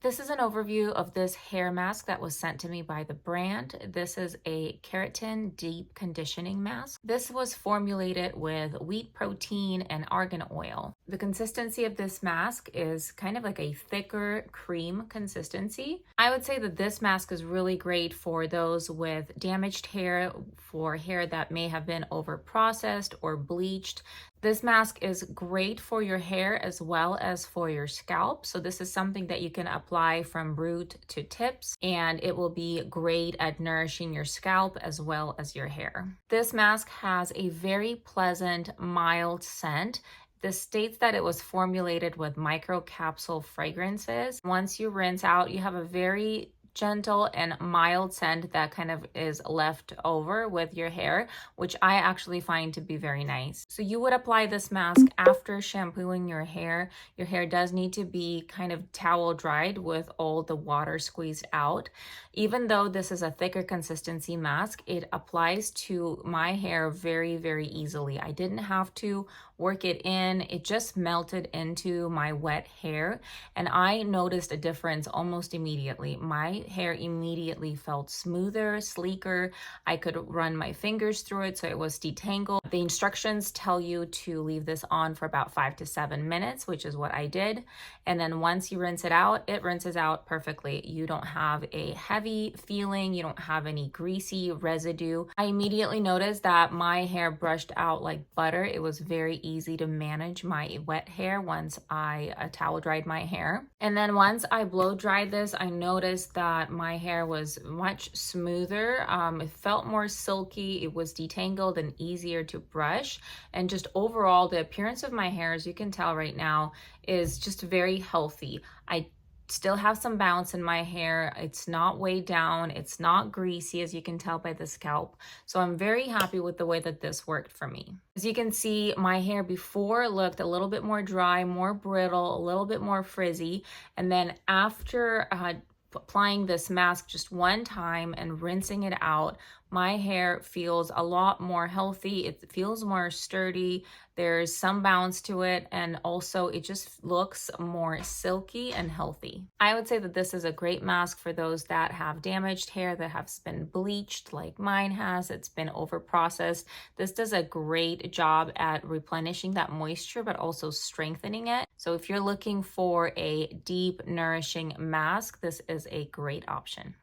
This is an overview of this hair mask that was sent to me by the brand. This is a Keratin deep conditioning mask. This was formulated with wheat protein and argan oil. The consistency of this mask is kind of like a thicker cream consistency. I would say that this mask is really great for those with damaged hair, for hair that may have been over processed or bleached. This mask is great for your hair as well as for your scalp. So this is something that you can apply from root to tips, and it will be great at nourishing your scalp as well as your hair. This mask has a very pleasant, mild scent. This states that it was formulated with microcapsule fragrances. Once you rinse out, you have a very gentle and mild scent that kind of is left over with your hair, which I actually find to be very nice. So you would apply this mask after shampooing your hair. Your hair does need to be kind of towel dried with all the water squeezed out. Even though this is a thicker consistency mask, it applies to my hair very, very easily. I didn't have to work it in. It just melted into my wet hair, and I noticed a difference almost immediately. My hair immediately felt smoother, sleeker. I could run my fingers through it, so it was detangled. The instructions tell you to leave this on for about 5 to 7 minutes, which is what I did. And then once you rinse it out, it rinses out perfectly. You don't have a heavy feeling. You don't have any greasy residue. I immediately noticed that my hair brushed out like butter. It was very easy to manage my wet hair once I towel dried my hair. And then once I blow dried this, I noticed that my hair was much smoother. It felt more silky. It was detangled and easier to brush. And just overall, the appearance of my hair, as you can tell right now, is just very healthy. I still have some bounce in my hair. It's not weighed down. It's not greasy, as you can tell by the scalp. So I'm very happy with the way that this worked for me. As you can see, my hair before looked a little bit more dry, more brittle, a little bit more frizzy. And then after applying this mask just one time and rinsing it out, my hair feels a lot more healthy. It feels more sturdy. There's some bounce to it, and also it just looks more silky and healthy. I would say that this is a great mask for those that have damaged hair, that has been bleached like mine has. It's been over processed. This does a great job at replenishing that moisture, but also strengthening it. So if you're looking for a deep, nourishing mask, this is a great option.